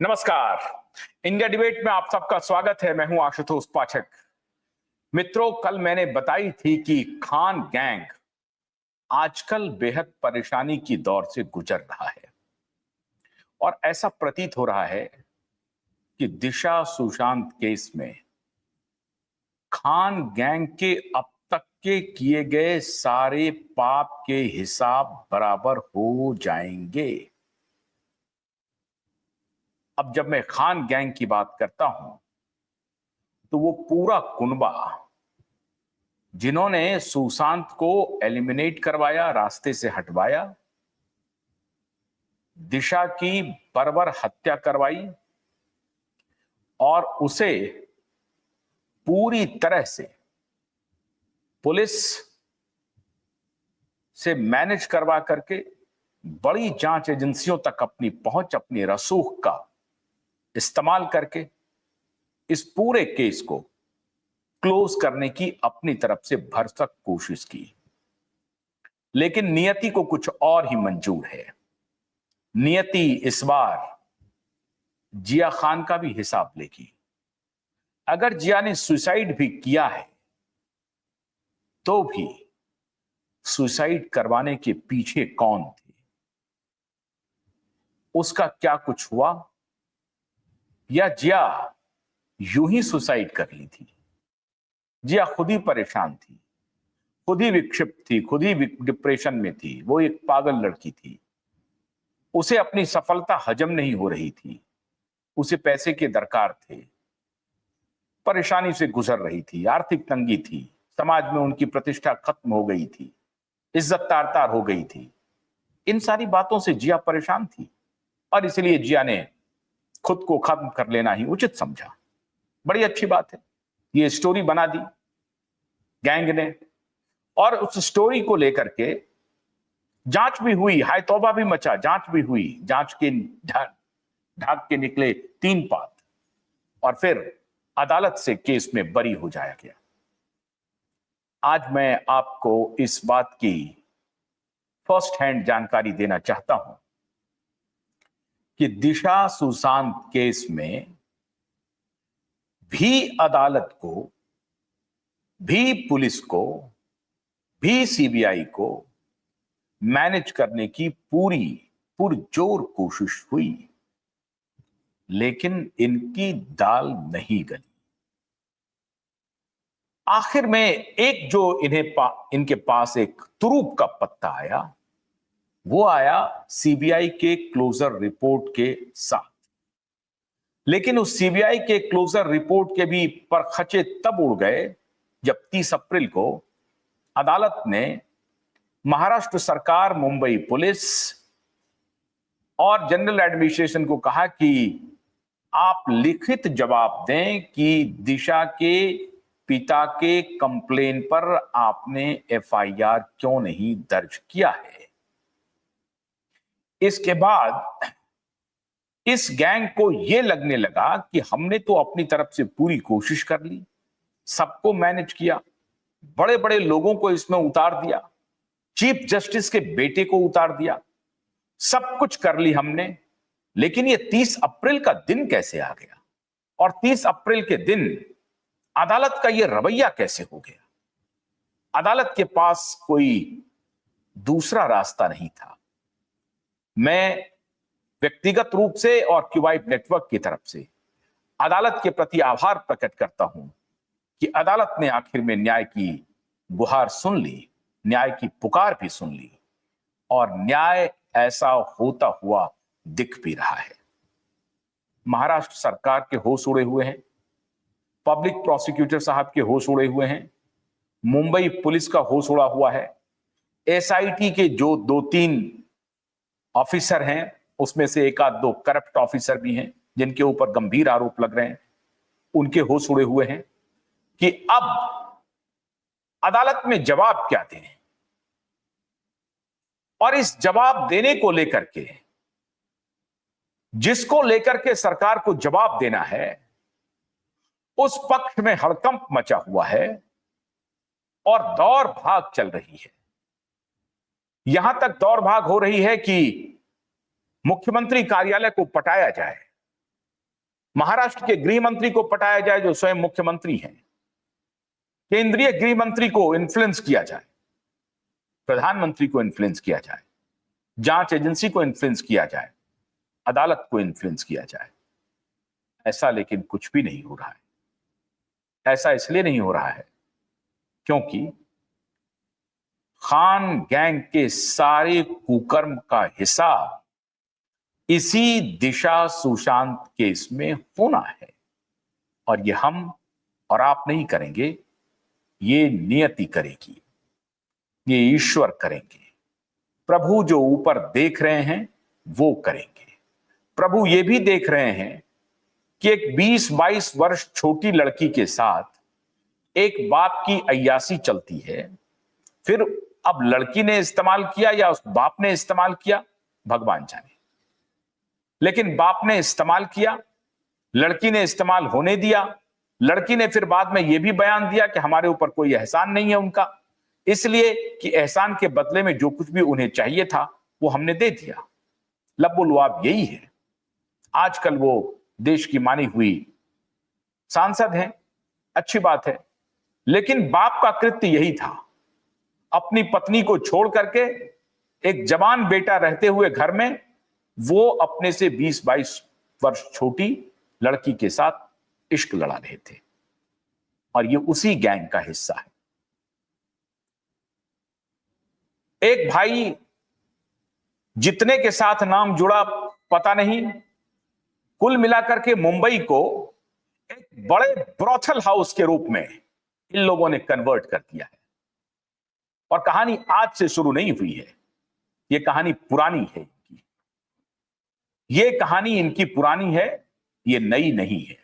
नमस्कार। India debate में आप सबका स्वागत है। मैं हूं आशुतोष पाठक। मित्रों, कल मैंने बताई थी कि खान गैंग आजकल बेहद परेशानी की दौर से गुजर रहा है और ऐसा प्रतीत हो रहा है कि दिशा सुशांत केस में खान गैंग के अब तक के किए गए सारे पाप के हिसाब बराबर हो जाएंगे। अब जब मैं खान गैंग की बात करता हूं तो वो पूरा कुनबा जिन्होंने सुशांत को एलिमिनेट करवाया, रास्ते से हटवाया, दिशा की बर्बर हत्या करवाई और उसे पूरी तरह से पुलिस से मैनेज करवा करके बड़ी जांच एजेंसियों तक अपनी पहुंच, अपनी रसूख का इस्तेमाल करके इस पूरे केस को क्लोज करने की अपनी तरफ से भरसक कोशिश की। लेकिन नियति को कुछ और ही मंजूर है। नियति इस बार जिया खान का भी हिसाब लेगी। अगर जिया ने सुसाइड भी किया है तो भी सुसाइड करवाने के पीछे कौन थे, उसका क्या कुछ हुआ, या जिया यूं ही सुसाइड कर ली थी। जिया खुद ही परेशान थी, खुद ही विक्षिप्त थी, खुद ही डिप्रेशन में थी। वो एक पागल लड़की थी। उसे अपनी सफलता हजम नहीं हो रही थी। उसे पैसे के दरकार थे, परेशानी से गुजर रही थी, आर्थिक तंगी थी, समाज में उनकी प्रतिष्ठा खत्म हो गई थी, इज्जत तार तार हो गई थी। इन सारी बातों से जिया परेशान थी और इसलिए जिया ने खुद को खत्म कर लेना ही उचित समझा। बड़ी अच्छी बात है, ये स्टोरी बना दी गैंग ने और उस स्टोरी को लेकर के जांच भी हुई, हाय तौबा भी मचा, जांच भी हुई। जांच के ढाक के निकले 3 पात और फिर अदालत से केस में बरी हो जाया गया। आज मैं आपको इस बात की फर्स्ट हैंड जानकारी देना चाहता हूं कि दिशा सुशांत केस में भी अदालत को, भी पुलिस को, भी सीबीआई को मैनेज करने की पूरी पुरजोर कोशिश हुई, लेकिन इनकी दाल नहीं गली। आखिर में एक जो इनके पास एक तुरूप का पत्ता आया, वो आया सीबीआई के क्लोजर रिपोर्ट के साथ। लेकिन उस सीबीआई के क्लोजर रिपोर्ट के भी परखचे तब उड़ गए जब 30 अप्रैल को अदालत ने महाराष्ट्र सरकार, मुंबई पुलिस और जनरल एडमिनिस्ट्रेशन को कहा कि आप लिखित जवाब दें कि दिशा के पिता के कंप्लेन पर आपने एफआईआर क्यों नहीं दर्ज किया है। इसके बाद इस गैंग को यह लगने लगा कि हमने तो अपनी तरफ से पूरी कोशिश कर ली, सबको मैनेज किया, बड़े बड़े लोगों को इसमें उतार दिया, चीफ जस्टिस के बेटे को उतार दिया, सब कुछ कर ली हमने, लेकिन ये 30 अप्रैल का दिन कैसे आ गया और 30 अप्रैल के दिन अदालत का ये रवैया कैसे हो गया। अदालत के पास कोई दूसरा रास्ता नहीं था। मैं व्यक्तिगत रूप से और क्यूबाइट नेटवर्क की तरफ से अदालत के प्रति आभार प्रकट करता हूं कि अदालत ने आखिर में न्याय की गुहार सुन ली, न्याय की पुकार भी सुन ली और न्याय ऐसा होता हुआ दिख भी रहा है। महाराष्ट्र सरकार के होश उड़े हुए हैं, पब्लिक प्रोसिक्यूटर साहब के होश उड़े हुए हैं, मुंबई पुलिस का होश उड़ा हुआ है, एसआईटी के जो 2-3 ऑफिसर हैं उसमें से 1-2 करप्ट ऑफिसर भी हैं जिनके ऊपर गंभीर आरोप लग रहे हैं, उनके होश उड़े हुए हैं कि अब अदालत में जवाब क्या दें। और इस जवाब देने को लेकर के, जिसको लेकर के सरकार को जवाब देना है, उस पक्ष में हड़कंप मचा हुआ है और दौड़ भाग चल रही है। यहां तक दौड़ भाग हो रही है कि मुख्यमंत्री कार्यालय को पटाया जाए, महाराष्ट्र के गृह मंत्री को पटाया जाए जो स्वयं मुख्यमंत्री हैं, केंद्रीय गृह मंत्री को इन्फ्लुएंस किया जाए, प्रधानमंत्री को इन्फ्लुएंस किया जाए, जांच एजेंसी को इन्फ्लुएंस किया जाए, अदालत को इन्फ्लुएंस किया जाए। ऐसा लेकिन कुछ भी नहीं हो रहा है। ऐसा इसलिए नहीं हो रहा है क्योंकि खान गैंग के सारे कुकर्म का हिसाब इसी दिशा सुशांत केस में होना है, और ये हम और आप नहीं करेंगे, ये नियति करेगी, ये ईश्वर करेंगे। प्रभु जो ऊपर देख रहे हैं वो करेंगे। प्रभु ये भी देख रहे हैं कि एक 20-22 वर्ष छोटी लड़की के साथ एक बाप की अय्यासी चलती है। फिर अब लड़की ने इस्तेमाल किया या उस बाप ने इस्तेमाल किया, भगवान जाने, लेकिन बाप ने इस्तेमाल किया, लड़की ने इस्तेमाल होने दिया। लड़की ने फिर बाद में यह भी बयान दिया कि हमारे ऊपर कोई एहसान नहीं है उनका, इसलिए कि एहसान के बदले में जो कुछ भी उन्हें चाहिए था वो हमने दे दिया। लब्बुलवाब यही है। आजकल वो देश की मानी हुई सांसद हैं, अच्छी बात है, लेकिन बाप का कृत्य यही था। अपनी पत्नी को छोड़ करके एक जवान बेटा रहते हुए घर में वो अपने से 20-22 वर्ष छोटी लड़की के साथ इश्क लड़ा रहे थे, और ये उसी गैंग का हिस्सा है। एक भाई जितने के साथ नाम जुड़ा पता नहीं, कुल मिलाकर के मुंबई को एक बड़े ब्रॉथल हाउस के रूप में इन लोगों ने कन्वर्ट कर दिया है। और कहानी आज से शुरू नहीं हुई है, यह कहानी पुरानी है इनकी। ये कहानी इनकी पुरानी है, ये नई नहीं है।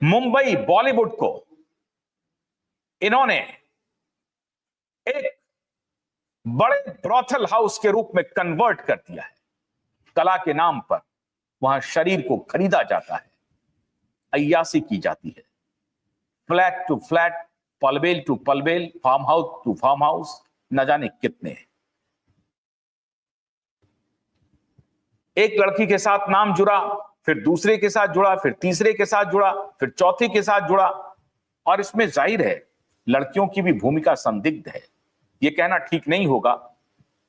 मुंबई बॉलीवुड को इन्होंने एक बड़े ब्रॉथल हाउस के रूप में कन्वर्ट कर दिया है। कला के नाम पर वहां शरीर को खरीदा जाता है, अय्यासी की जाती है, flat to flat, Palwal to Palwal, farm house to farm house, न जाने कितने। एक लड़की के साथ नाम जुड़ा, फिर दूसरे के साथ जुड़ा, फिर तीसरे के साथ जुड़ा, फिर चौथे के साथ जुड़ा, और इसमें जाहिर है लड़कियों की भी भूमिका संदिग्ध है। यह कहना ठीक नहीं होगा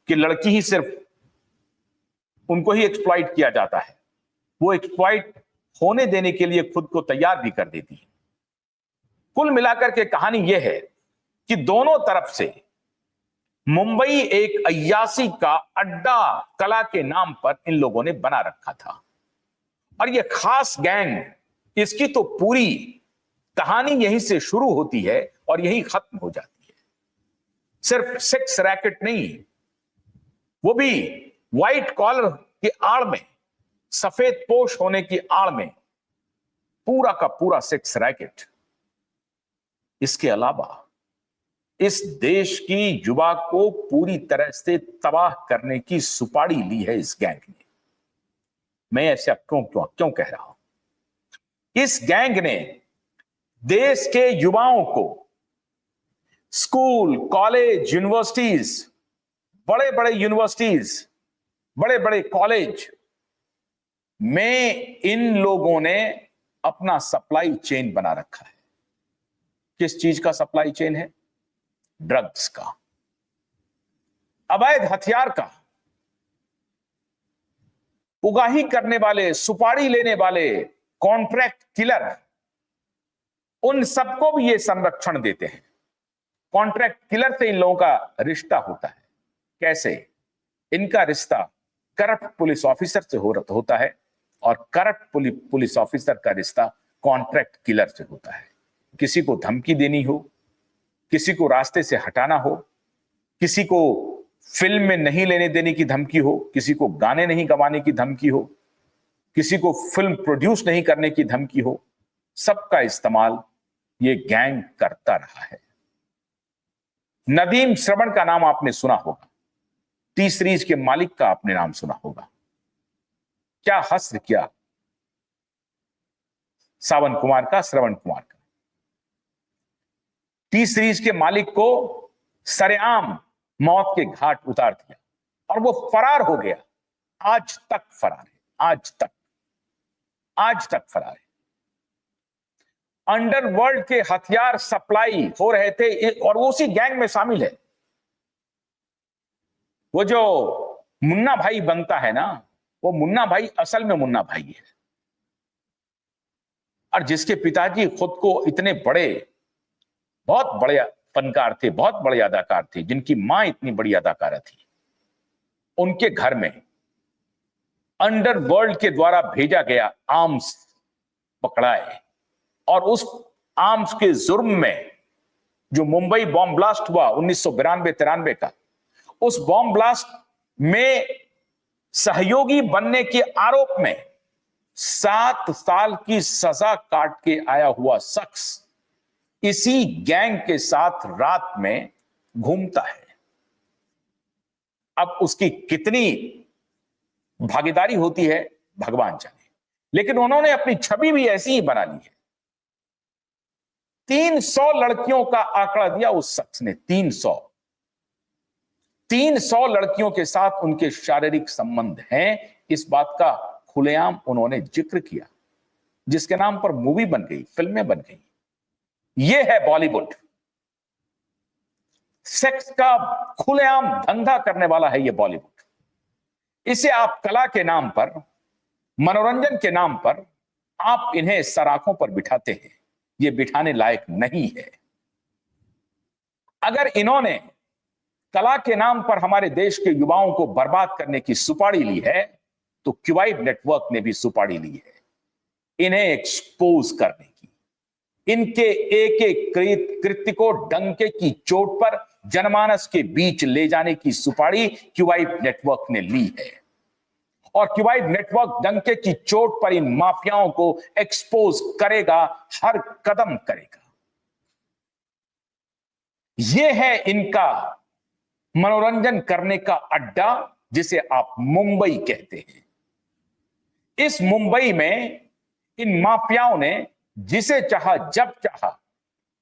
कि लड़की ही सिर्फ उनको ही एक्सप्लॉइट किया जाता है। वो एक्सप्लॉइट होने देने के लिए खुद को तैयार भी कर देती है। कुल मिलाकर के कहानी यह है कि दोनों तरफ से मुंबई एक अय्यासी का अड्डा कला के नाम पर इन लोगों ने बना रखा था। और यह खास गैंग, इसकी तो पूरी कहानी यहीं से शुरू होती है और यहीं खत्म हो जाती है। सिर्फ सेक्स रैकेट नहीं, वो भी व्हाइट कॉलर की आड़ में, सफेद पोश होने की आड़ में पूरा का पूरा सेक्स रैकेट। इसके अलावा इस देश की युवा को पूरी तरह से तबाह करने की सुपारी ली है इस गैंग ने। मैं ऐसा क्यों कह रहा हूं? इस गैंग ने देश के युवाओं को स्कूल, कॉलेज, यूनिवर्सिटीज, बड़े बड़े यूनिवर्सिटीज, बड़े बड़े कॉलेज में इन लोगों ने अपना सप्लाई चेन बना रखा है। किस चीज का सप्लाई चेन है? ड्रग्स का, अवैध हथियार का। उगाही करने वाले, सुपारी लेने वाले, कॉन्ट्रैक्ट किलर, उन सबको भी ये संरक्षण देते हैं। कॉन्ट्रैक्ट किलर से इन लोगों का रिश्ता होता है। कैसे? इनका रिश्ता करप्ट पुलिस ऑफिसर से होता है, और करप्ट पुलिस ऑफिसर का रिश्ता कॉन्ट्रैक्ट किलर से होता है। किसी को धमकी देनी हो, किसी को रास्ते से हटाना हो, किसी को फिल्म में नहीं लेने देने की धमकी हो, किसी को गाने नहीं गवाने की धमकी हो, किसी को फिल्म प्रोड्यूस नहीं करने की धमकी हो, सबका इस्तेमाल ये गैंग करता रहा है। नदीम श्रवण का नाम आपने सुना होगा, टी सीरीज के मालिक का आपने नाम सुना होगा। क्या हस्र किया सावन कुमार का, श्रवण कुमार का। टी सीरीज के मालिक को सरेआम मौत के घाट उतार दिया और वो फरार हो गया। आज तक फरार है, आज तक। आज तक फरार है। अंडरवर्ल्ड के हथियार सप्लाई हो रहे थे और वो उसी गैंग में शामिल है। वो जो मुन्ना भाई बनता है ना, वो मुन्ना भाई असल में मुन्ना भाई है। और जिसके पिताजी खुद को इतने बड़े, बहुत बड़े फनकार थे, बहुत बड़े अदाकार थे, जिनकी मां इतनी बड़ी अदाकारा थी, उनके घर में अंडरवर्ल्ड के द्वारा भेजा गया आर्म्स पकड़ाए और उस आर्म्स के जुर्म में जो मुंबई बॉम्ब ब्लास्ट हुआ 1992-93 का, उस बॉम्ब ब्लास्ट में सहयोगी बनने के आरोप में 7 साल की सजा काट के आया हुआ शख्स इसी गैंग के साथ रात में घूमता है। अब उसकी कितनी भागीदारी होती है भगवान जाने, लेकिन उन्होंने अपनी छवि भी ऐसी ही बना ली है। 300 लड़कियों का आंकड़ा दिया उस शख्स ने। 300 लड़कियों के साथ उनके शारीरिक संबंध हैं, इस बात का खुलेआम उन्होंने जिक्र किया, जिसके नाम पर मूवी बन गई, फिल्में बन गई। यह है बॉलीवुड। सेक्स का खुलेआम धंधा करने वाला है यह बॉलीवुड। इसे आप कला के नाम पर, मनोरंजन के नाम पर आप इन्हें सराखों पर बिठाते हैं। यह बिठाने लायक नहीं है। अगर इन्होंने कला के नाम पर हमारे देश के युवाओं को बर्बाद करने की सुपारी ली है, तो क्यूबाइड नेटवर्क ने भी सुपारी ली है इन्हें एक्सपोज करने की। इनके एक एक कृत्य को डंके की चोट पर जनमानस के बीच ले जाने की सुपारी क्यूबाइड नेटवर्क ने ली है। और क्यूबाइड नेटवर्क डंके की चोट पर इन माफियाओं को एक्सपोज करेगा, हर कदम करेगा। यह है इनका मनोरंजन करने का अड्डा, जिसे आप मुंबई कहते हैं। इस मुंबई में इन माफियाओं ने जिसे चाहा जब चाहा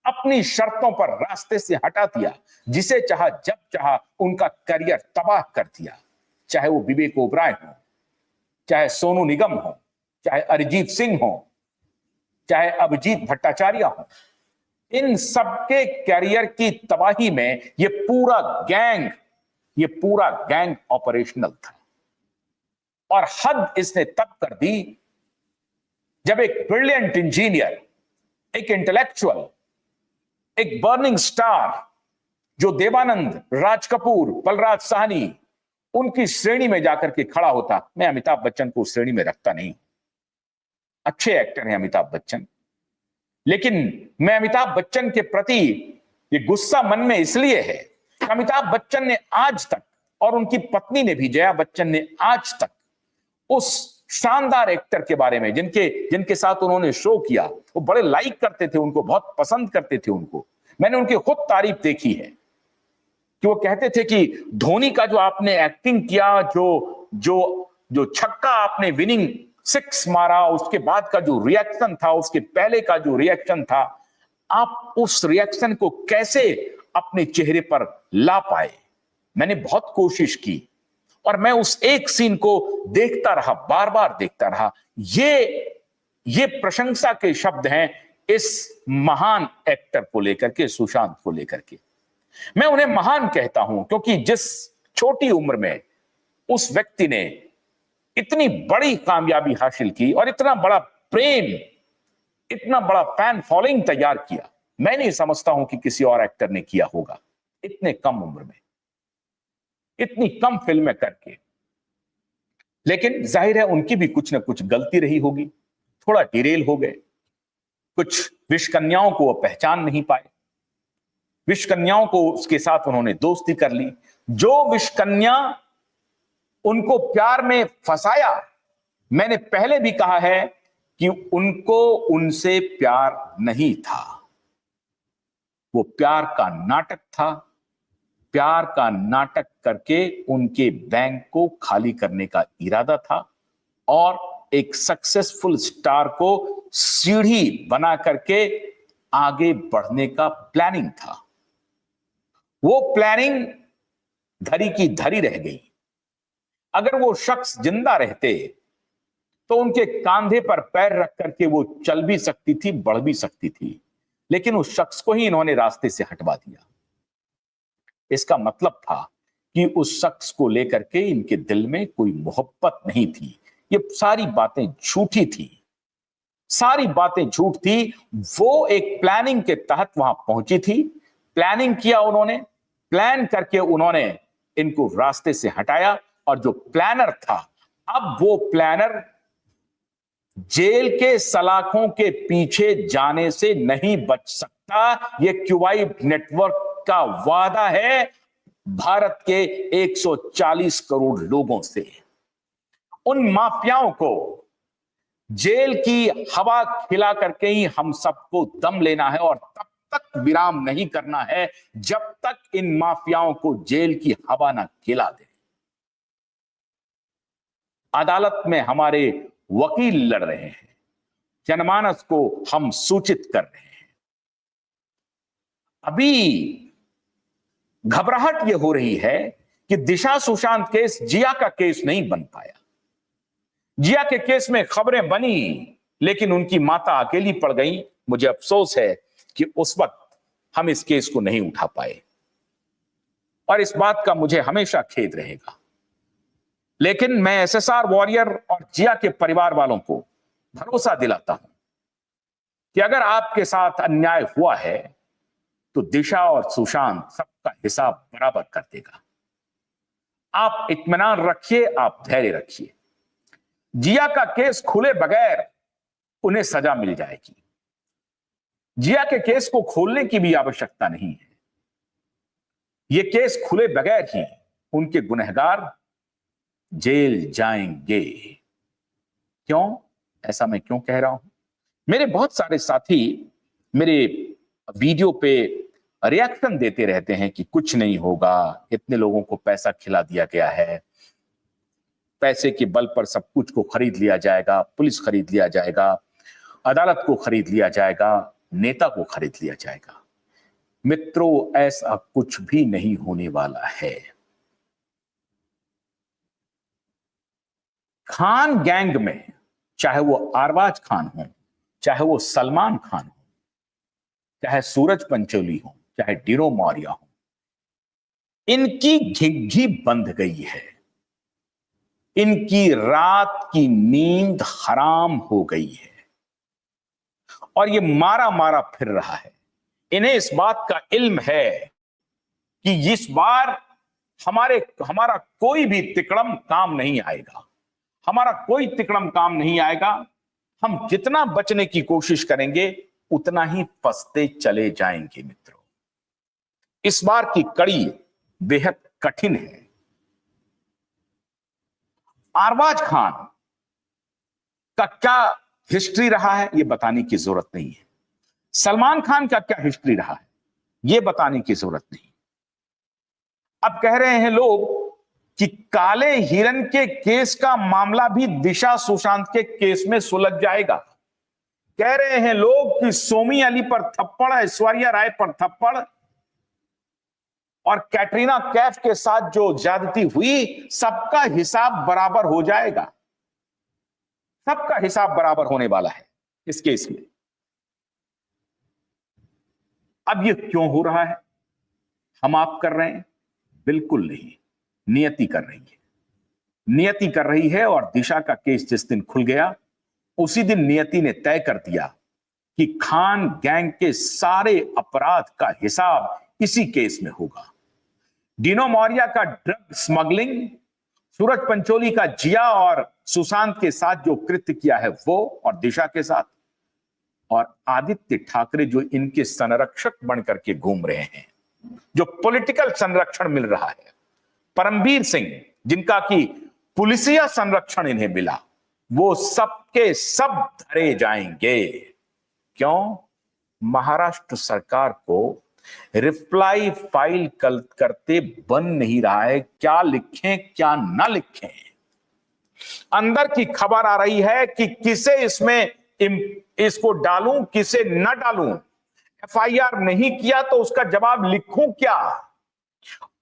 अपनी शर्तों पर रास्ते से हटा दिया, जिसे चाहा जब चाहा उनका करियर तबाह कर दिया। चाहे वो विवेक ओबराय हो, चाहे सोनू निगम हो, चाहे अरिजीत सिंह हो, चाहे अभिजीत भट्टाचार्य हो, इन सबके कैरियर की तबाही में ये पूरा गैंग ऑपरेशनल था। और हद इसने तब कर दी जब एक ब्रिलियंट इंजीनियर, एक इंटेलेक्चुअल, एक बर्निंग स्टार जो देवानंद, राज कपूर, बलराज साहनी, उनकी श्रेणी में जाकर के खड़ा होता। मैं अमिताभ बच्चन को उस श्रेणी में रखता नहीं, अच्छे एक्टर हैं अमिताभ बच्चन, लेकिन मैं अमिताभ बच्चन के प्रति ये गुस्सा मन में इसलिए है कि अमिताभ बच्चन ने आज तक, और उनकी पत्नी ने भी, जया बच्चन ने आज तक उस शानदार एक्टर के बारे में जिनके साथ उन्होंने शो किया, वो बड़े लाइक करते थे उनको, बहुत पसंद करते थे उनको। मैंने उनकी खुद तारीफ देखी है कि वो कहते थे कि धोनी का जो आपने एक्टिंग किया, जो छक्का आपने विनिंग 6 मारा, उसके बाद का जो रिएक्शन था, उसके पहले का जो रिएक्शन था, आप उस रिएक्शन को कैसे अपने चेहरे पर ला पाए। मैंने बहुत कोशिश की और मैं उस एक सीन को देखता रहा, बार बार देखता रहा। ये प्रशंसा के शब्द हैं इस महान एक्टर को लेकर के, सुशांत को लेकर के। मैं उन्हें महान कहता हूं क्योंकि जिस छोटी उम्र में उस व्यक्ति ने इतनी बड़ी कामयाबी हासिल की और इतना बड़ा प्रेम, इतना बड़ा फैन फॉलोइंग तैयार किया, मैं नहीं समझता हूं कि किसी और एक्टर ने किया होगा इतने कम उम्र में, इतनी कम फिल्में करके। लेकिन जाहिर है उनकी भी कुछ ना कुछ गलती रही होगी, थोड़ा डिरेल हो गए, कुछ विषकन्याओं को वो पहचान नहीं पाए, विषकन्याओं को उसके साथ उन्होंने दोस्ती कर ली। जो विषकन्या उनको प्यार में फंसाया, मैंने पहले भी कहा है कि उनको उनसे प्यार नहीं था, वो प्यार का नाटक था। प्यार का नाटक करके उनके बैंक को खाली करने का इरादा था और एक सक्सेसफुल स्टार को सीढ़ी बना करके आगे बढ़ने का प्लानिंग था। वो प्लानिंग धरी की धरी रह गई। अगर वो शख्स जिंदा रहते तो उनके कंधे पर पैर रख करके वो चल भी सकती थी, बढ़ भी सकती थी, लेकिन उस शख्स को ही इन्होंने रास्ते से हटवा दिया। इसका मतलब था कि उस शख्स को लेकर के इनके दिल में कोई मोहब्बत नहीं थी। ये सारी बातें झूठी थी, सारी बातें झूठ थी। वो एक प्लानिंग के तहत वहां पहुंची थी, प्लानिंग किया उन्होंने, प्लान करके उन्होंने इनको रास्ते से हटाया, और जो प्लानर था, अब वो प्लानर जेल के सलाखों के पीछे जाने से नहीं बच सकता। ये क्यूबाई नेटवर्क का वादा है भारत के 140 करोड़ लोगों से। उन माफियाओं को जेल की हवा खिला करके ही हम सबको दम लेना है, और तब तक विराम नहीं करना है जब तक इन माफियाओं को जेल की हवा ना खिला दे। अदालत में हमारे वकील लड़ रहे हैं, जनमानस को हम सूचित कर रहे हैं। अभी घबराहट यह हो रही है कि दिशा सुशांत केस जिया का केस नहीं बन पाया। जिया के केस में खबरें बनी, लेकिन उनकी माता अकेली पड़ गई। मुझे अफसोस है कि उस वक्त हम इस केस को नहीं उठा पाए, और इस बात का मुझे हमेशा खेद रहेगा। लेकिन मैं एसएसआर वॉरियर और जिया के परिवार वालों को भरोसा दिलाता हूं कि अगर आपके साथ अन्याय हुआ है तो दिशा और सुशांत सबका हिसाब बराबर कर देगा। आप इत्मीनान रखिए, आप धैर्य रखिए। जिया का केस खुले बगैर उन्हें सजा मिल जाएगी। जिया के केस को खोलने की भी आवश्यकता नहीं है। यह केस खुले बगैर ही उनके गुनहगार जेल जाएंगे। क्यों? ऐसा मैं क्यों कह रहा हूं? मेरे बहुत सारे साथी मेरे वीडियो पे रिएक्शन देते रहते हैं कि कुछ नहीं होगा, इतने लोगों को पैसा खिला दिया गया है, पैसे के बल पर सब कुछ को खरीद लिया जाएगा, पुलिस खरीद लिया जाएगा, अदालत को खरीद लिया जाएगा, नेता को खरीद लिया जाएगा। मित्रों, ऐसा कुछ भी नहीं होने वाला है। खान गैंग में चाहे वो अरबाज खान हो, चाहे वो सलमान खान हो, चाहे सूरज पंचोली हो, चाहे डिनो मौर्य हो, इनकी घिघी बंध गई है। इनकी रात की नींद हराम हो गई है, और ये मारा मारा फिर रहा है। इन्हें इस बात का इल्म है कि इस बार हमारा कोई भी तिकड़म काम नहीं आएगा, हमारा कोई तिकड़म काम नहीं आएगा। हम जितना बचने की कोशिश करेंगे उतना ही फंसते चले जाएंगे। मित्रों, इस बार की कड़ी बेहद कठिन है। अरबाज खान का क्या हिस्ट्री रहा है यह बताने की जरूरत नहीं है। सलमान खान का क्या हिस्ट्री रहा है यह बताने की जरूरत नहीं। अब कह रहे हैं लोग कि काले हिरन के केस का मामला भी दिशा सुशांत के केस में सुलझ जाएगा। कह रहे हैं लोग कि सोमी अली पर थप्पड़, ऐश्वर्या राय पर थप्पड़, और कैटरीना कैफ के साथ जो ज्यादती हुई, सबका हिसाब बराबर हो जाएगा। सबका हिसाब बराबर होने वाला है इस केस में। अब ये क्यों हो रहा है? हम आप कर रहे हैं? बिल्कुल नहीं, नियति कर रही है। नियति कर रही है, और दिशा का केस जिस दिन खुल गया उसी दिन नियति ने तय कर दिया कि खान गैंग के सारे अपराध का हिसाब इसी केस में होगा। डिनो मौर्य का ड्रग स्मगलिंग, सूरज पंचोली का जिया और सुशांत के साथ जो कृत्य किया है वो, और दिशा के साथ, और आदित्य ठाकरे जो इनके संरक्षक बनकर के घूम रहे हैं, जो पॉलिटिकल संरक्षण मिल रहा है, परमवीर सिंह जिनका कि पुलिसिया संरक्षण इन्हें मिला, वो सबके सब धरे जाएंगे। क्यों? महाराष्ट्र सरकार को रिप्लाई फाइल करते बन नहीं रहा है। क्या लिखें क्या ना लिखें। अंदर की खबर आ रही है कि किसे इसमें इसको डालूं, किसे न डालूं। एफआईआर नहीं किया तो उसका जवाब लिखूं क्या।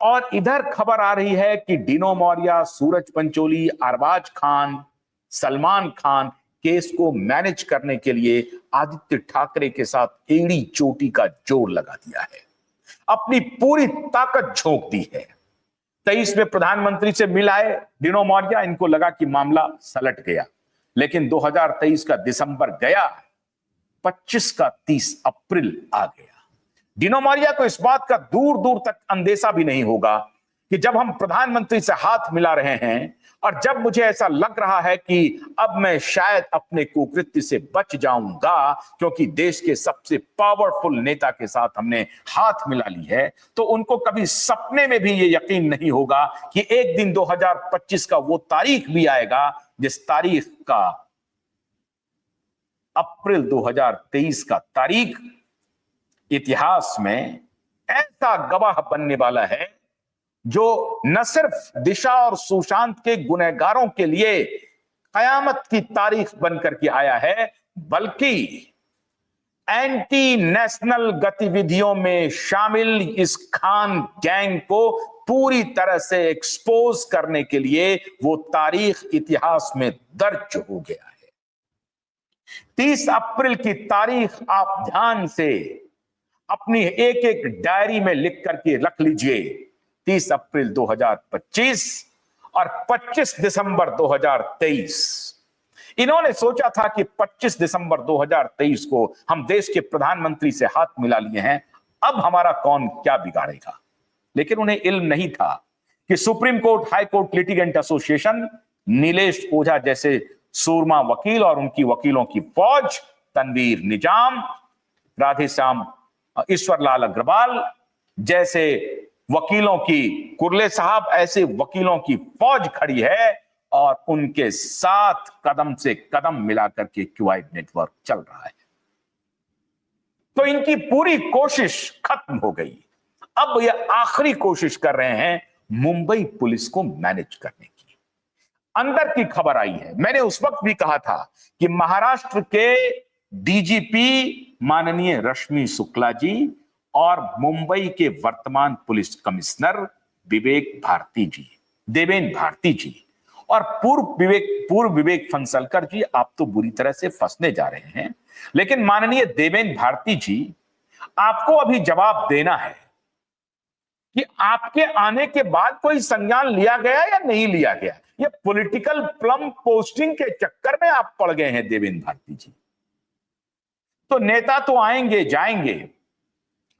और इधर खबर आ रही है कि डिनो मौर्य, सूरज पंचोली, अरबाज खान सलमान खान केस को मैनेज करने के लिए आदित्य ठाकरे के साथ एड़ी चोटी का जोर लगा दिया है, अपनी पूरी ताकत झोंक दी है। 23 में प्रधानमंत्री से मिल आए डिनो मौर्या, इनको लगा कि मामला सलट गया, लेकिन 2023 का दिसंबर गया, 25 का 30 अप्रैल आ गया। डिनो मौर्या को इस बात का दूर दूर तक अंदेशा भी नहीं होगा कि जब हम प्रधानमंत्री से हाथ मिला रहे हैं और जब मुझे ऐसा लग रहा है कि अब मैं शायद अपने कुकृत्य से बच जाऊंगा, क्योंकि देश के सबसे पावरफुल नेता के साथ हमने हाथ मिला ली है, तो उनको कभी सपने में भी ये यकीन नहीं होगा कि एक दिन 2025 का वो तारीख भी आएगा जिस तारीख का, अप्रैल 2023 का तारीख इतिहास में ऐसा गवाह बनने वाला है जो न सिर्फ दिशा और सुशांत के गुनहगारों के लिए कयामत की तारीख बनकर के आया है, बल्कि एंटी नेशनल गतिविधियों में शामिल इस खान गैंग को पूरी तरह से एक्सपोज करने के लिए वो तारीख इतिहास में दर्ज हो गया है। 30 अप्रैल की तारीख आप ध्यान से अपनी एक एक डायरी में लिख करके रख लीजिए। 30 अप्रैल 2025 और 25 दिसंबर 2023। इन्होंने सोचा था कि 25 दिसंबर 2023 को हम देश के प्रधानमंत्री से हाथ मिला लिए हैं, अब हमारा कौन क्या बिगाड़ेगा। लेकिन उन्हें इल्म नहीं था कि supreme court, high court litigant association, Nilesh Ojha जैसे सूरमा वकील और उनकी वकीलों की फौज, तनवीर निजाम, राधेश्याम ईश्वरलाल अग्रवाल जैसे वकीलों की, कुर्ले साहब ऐसे वकीलों की फौज खड़ी है और उनके साथ कदम से कदम मिलाकर के क्यूआई नेटवर्क चल रहा है। तो इनकी पूरी कोशिश खत्म हो गई। अब ये आखिरी कोशिश कर रहे हैं मुंबई पुलिस को मैनेज करने की। अंदर की खबर आई है, मैंने उस वक्त भी कहा था कि महाराष्ट्र के डीजीपी माननीय रश्मि शुक्ला जी और मुंबई के वर्तमान पुलिस कमिश्नर देवेन भारती जी और पूर्व विवेक फंसलकर जी, आप तो बुरी तरह से फंसने जा रहे हैं। लेकिन माननीय देवेन भारती जी, आपको अभी जवाब देना है कि आपके आने के बाद कोई संज्ञान लिया गया या नहीं लिया गया। ये पॉलिटिकल प्लम पोस्टिंग के चक्कर में आप पड़ गए हैं देवेन भारती जी। तो नेता तो आएंगे जाएंगे,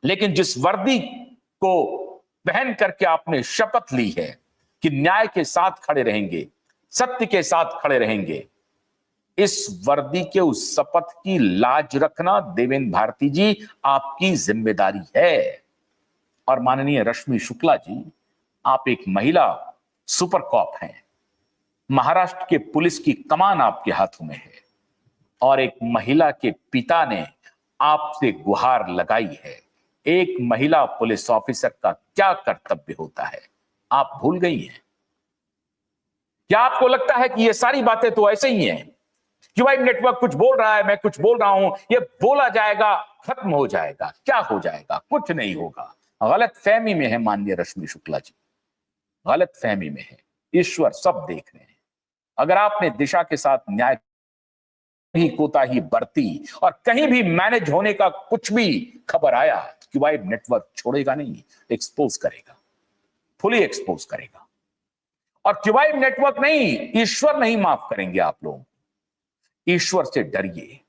लेकिन जिस वर्दी को पहन करके आपने शपथ ली है कि न्याय के साथ खड़े रहेंगे, सत्य के साथ खड़े रहेंगे, इस वर्दी के उस शपथ की लाज रखना देवेन भारती जी आपकी जिम्मेदारी है। और माननीय रश्मि शुक्ला जी, आप एक महिला सुपर कॉप हैं, महाराष्ट्र के पुलिस की कमान आपके हाथों में है और एक महिला के पिता ने आपसे गुहार लगाई है। एक महिला पुलिस ऑफिसर का क्या कर्तव्य होता है, आप भूल गई हैं? क्या आपको लगता है कि ये सारी बातें तो ऐसे ही हैं? क्यूआई नेटवर्क कुछ बोल रहा है, मैं कुछ बोल रहा हूं, ये बोला जाएगा, खत्म हो जाएगा। क्या हो जाएगा? कुछ नहीं होगा। गलत फहमी में है माननीय रश्मि शुक्ला जी, गलत फहमी में है। ईश्वर सब देख रहे हैं। अगर आपने दिशा के साथ न्याय भी कोताही बरती और कहीं भी मैनेज होने का कुछ भी खबर आया, क्यूआई नेटवर्क छोड़ेगा नहीं, एक्सपोज करेगा, फुली एक्सपोज करेगा। और क्यूआई नेटवर्क नहीं, ईश्वर नहीं माफ करेंगे आप लोग। ईश्वर से डरिए,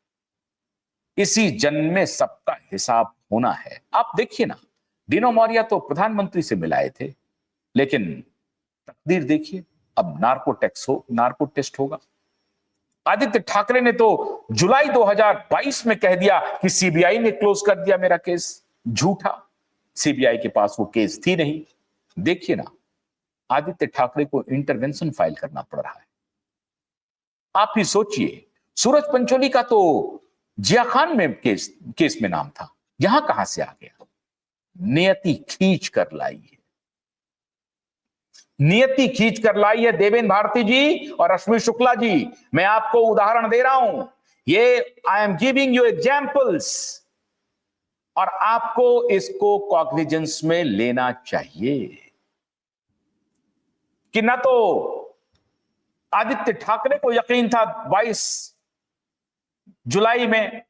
इसी जन्म में सबका हिसाब होना है। आप देखिए ना, डिनो मौर्या तो प्रधानमंत्री से मिलाए थे, लेकिन तकदीर देखिए, अब नार्को टेस्ट होगा। आदित्य ठाकरे ने तो जुलाई 2022 में कह दिया कि सीबीआई ने क्लोज कर दिया मेरा केस। झूठा, सीबीआई के पास वो केस थी नहीं। देखिए ना, आदित्य ठाकरे को इंटरवेंशन फाइल करना पड़ रहा है। आप ही सोचिए, सूरज पंचोली का तो जिया खान में केस में नाम था, यहां कहां से आ गया? नियति खींच कर लाई है, नियति खींच कर लाई है देवेन भारती जी और रश्मि शुक्ला जी। मैं आपको उदाहरण दे रहा हूं, ये I am giving you examples, और आपको इसको कॉग्निजेंस में लेना चाहिए कि ना तो आदित्य ठाकरे को यकीन था 22 जुलाई में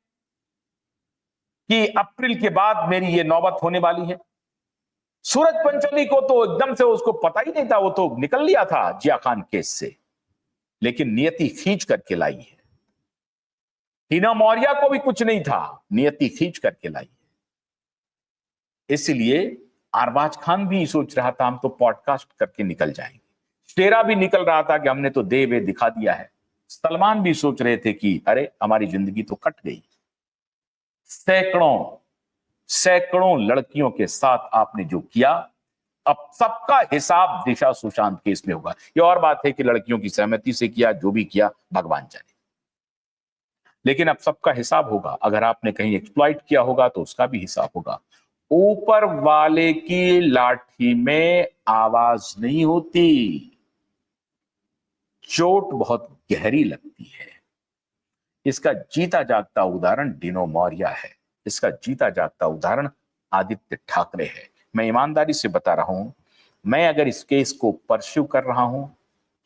कि अप्रैल के बाद मेरी ये नौबत होने वाली है। सूरज पंचोली को तो एकदम से उसको पता ही नहीं था, वो तो निकल लिया था जिया खान केस से, लेकिन नियति खींच करके लाई है। हीना मौर्य को भी कुछ नहीं था, नियति खींच करके लाई है। इसलिए अरबाज खान भी सोच रहा था हम तो पॉडकास्ट करके निकल जाएंगे, शेरा भी निकल रहा था कि हमने तो दे वे दिखा दिया है, सलमान भी सोच रहे थे कि अरे हमारी जिंदगी तो कट गई। सैकड़ों सैकड़ों लड़कियों के साथ आपने जो किया, अब सबका हिसाब दिशा सुशांत केस में होगा। ये और बात है कि लड़कियों की सहमति से किया, जो भी किया भगवान जाने, लेकिन अब सबका हिसाब होगा। अगर आपने कहीं एक्सप्लॉइट किया होगा तो उसका भी हिसाब होगा। ऊपर वाले की लाठी में आवाज नहीं होती, चोट बहुत गहरी लगती है। इसका जीता जागता उदाहरण डिनो मौर्य है, इसका जीता जागता उदाहरण आदित्य ठाकरे है। मैं ईमानदारी से बता रहा हूं, मैं अगर इस केस को परस्यू कर रहा हूं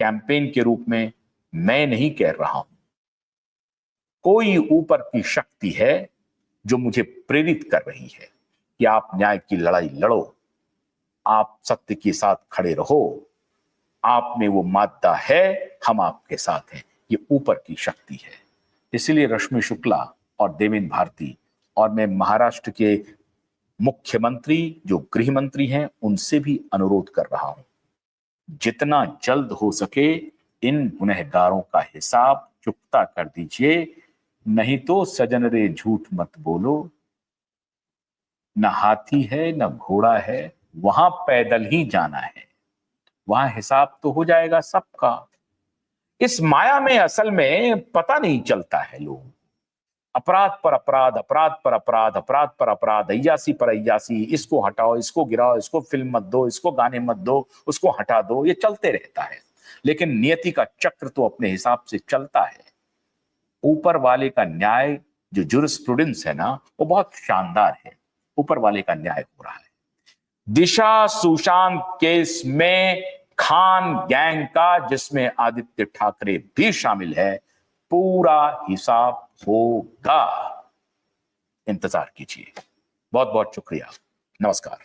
कैंपेन के रूप में, मैं नहीं कह रहा हूं, कोई ऊपर की शक्ति है जो मुझे प्रेरित कर रही है कि आप न्याय की लड़ाई लड़ो, आप सत्य के साथ खड़े रहो, आप में वो मादा है, हम आपके साथ हैं। ये ऊपर की शक्ति है। इसलिए रश्मि शुक्ला और देवेंद्र भारती और मैं महाराष्ट्र के मुख्यमंत्री जो गृह मंत्री हैं उनसे भी अनुरोध कर रहा हूं, जितना जल्द हो सके इन गुनहगारों का हिसाब चुकता कर दीजिए, नहीं तो सजन रे झूठ मत बोलो, न हाथी है न घोड़ा है, वहां पैदल ही जाना है, वहां हिसाब तो हो जाएगा सबका। इस माया में असल में पता नहीं चलता है, लोग अपराध पर अपराध, अपराध पर अपराध, अपराध पर अपराध, अय्यासी पर अय्यासी, इसको हटाओ, इसको गिराओ, इसको फिल्म मत दो, इसको गाने मत दो, उसको हटा दो, ये चलते रहता है। लेकिन नियति का चक्र तो अपने हिसाब से चलता है। ऊपर वाले का न्याय जो जुरिस्प्रूडेंस है ना, वो बहुत शानदार है। ऊपर वाले का न्याय हो रहा है। दिशा सुशांत केस में खान गैंग का, जिसमें आदित्य ठाकरे भी शामिल है, पूरा हिसाब होगा। इंतजार कीजिए। बहुत बहुत शुक्रिया। नमस्कार।